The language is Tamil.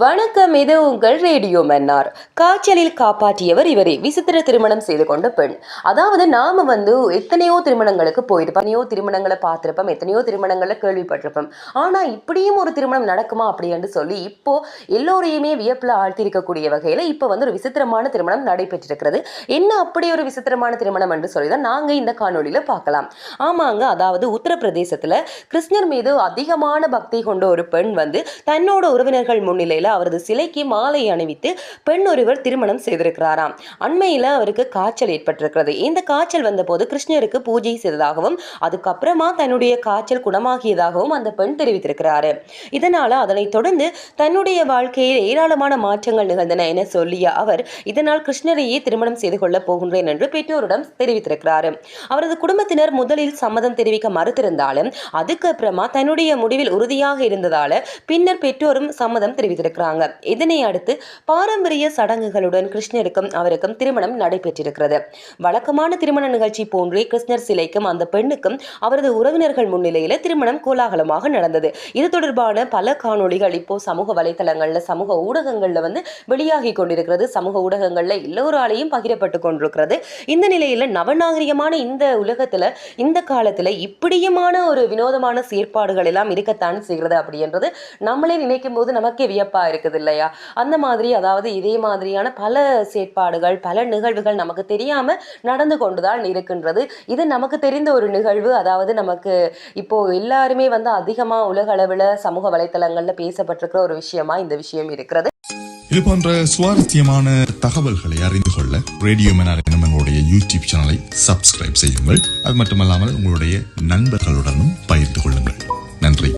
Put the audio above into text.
வணக்கம், இது உங்கள் ரேடியோ மன்னார். காய்ச்சலில் காப்பாற்றியவர் இவரே. விசித்திர திருமணம் செய்து கொண்ட பெண். அதாவது நாம எத்தனையோ திருமணங்களுக்கு போயிருப்போம், எத்தனையோ திருமணங்களை பார்த்திருப்போம், எத்தனையோ திருமணங்களை கேள்விப்பட்டிருப்போம். ஆனா இப்படியும் ஒரு திருமணம் நடக்குமா அப்படின்னு சொல்லி இப்போ எல்லோரையுமே வியப்புல ஆழ்த்திருக்கக்கூடிய வகையில இப்போ ஒரு விசித்திரமான திருமணம் நடைபெற்றிருக்கிறது. என்ன அப்படி ஒரு விசித்திரமான திருமணம் என்று சொல்லிதான் நாங்க இந்த காணொலியில பார்க்கலாம். ஆமாங்க, அதாவது உத்தரப்பிரதேசத்துல கிருஷ்ணர் மீது அதிகமான பக்தி கொண்ட ஒரு பெண் தன்னோட உறவினர்கள் முன்னிலையில அவரது சிலைக்கு மாலை அணிவித்து பெண் ஒருவர் திருமணம் செய்திருக்கிறாராம். அண்மையில அவருக்கு காய்ச்சல் ஏற்பட்டிருக்கிறது. இந்த காய்ச்சல் வந்த போது கிருஷ்ணருக்கு பூஜை செய்ததாகவும் அதுக்கப்புறமா தன்னுடைய காய்ச்சல் குணமாகியதாகவும் அந்த பெண் தெரிவித்திருக்கிறாரு. இதனால அதனை தொடர்ந்து தன்னுடைய வாழ்க்கையில் ஏராளமான மாற்றங்கள் நிகழ்ந்தன என சொல்லிய அவர் இதனால் கிருஷ்ணரையே திருமணம் செய்து கொள்ள போகின்றேன் என்று பெற்றோரிடம் தெரிவித்திருக்கிறாரு. அவரது குடும்பத்தினர் முதலில் சம்மதம் தெரிவிக்க மறுத்திருந்தாலும் அதுக்கப்புறமா தன்னுடைய முடிவில் உறுதியாக இருந்ததால பின்னர் பெற்றோரும் சம்மதம் தெரிவித்திருக்கிறாங்க. இதனை அடுத்து பாரம்பரிய சடங்குகளுடன் கிருஷ்ணருக்கும் அவருக்கும் திருமணம் நடைபெற்றிருக்கிறது. வழக்கமான திருமண நிகழ்ச்சி போன்றே கிருஷ்ணர் சிலைக்கும் அந்த பெண்ணுக்கும் அவரது உறவினர்கள் முன்னிலையில திருமணம் கோலாகலமாக நடந்தது. இது தொடர்பான பல காணொளிகள் இப்போ சமூக வலைதளங்கள்ல, சமூக ஊடகங்கள்ல வெளியாகி கொண்டிருக்கிறது. சமூக ஊடகங்கள்ல எல்லோராலையும் பகிரப்பட்டு கொண்டிருக்கிறது. இந்த நிலையில நவநாகரிகமான இந்த உலகத்துல, இந்த காலத்துல இப்படியுமான ஒரு வினோதமான செயற்பாடுகள் எல்லாம் இருக்கத்தான் செய்கிறது அப்படின்றது நம்மளே நினைக்கும் போது நமக்கே வியப்பா இருக்குது இல்லையா? அந்த மாதிரி, அதாவது இதே மாதிரியான பல செயற்பாடுகள், பல நிகழ்வுகள் நமக்கு தெரியாம நடந்து கொண்டுதான் இருக்கின்றது. இது நமக்கு தெரிந்த ஒரு நிகழ்வு. அதாவது நமக்கு இப்போ எல்லாருமே அதிகமா உலக அளவுல சமூக வலைத்தளங்கள்ல பேசப்பட்டிருக்கிற ஒரு விஷயமா இந்த விஷயம் இருக்கிறது. இது போன்ற சுவாரஸ்யமான தகவல்களை அறிந்து கொள்ள ரேடியோ மன்னார் எனுடைய யூடியூப் சேனலை சப்ஸ்கிரைப் செய்யுங்கள். அது மட்டுமல்லாமல் உங்களுடைய நண்பர்களுடனும் பகிர்ந்து கொள்ளுங்கள். நன்றி.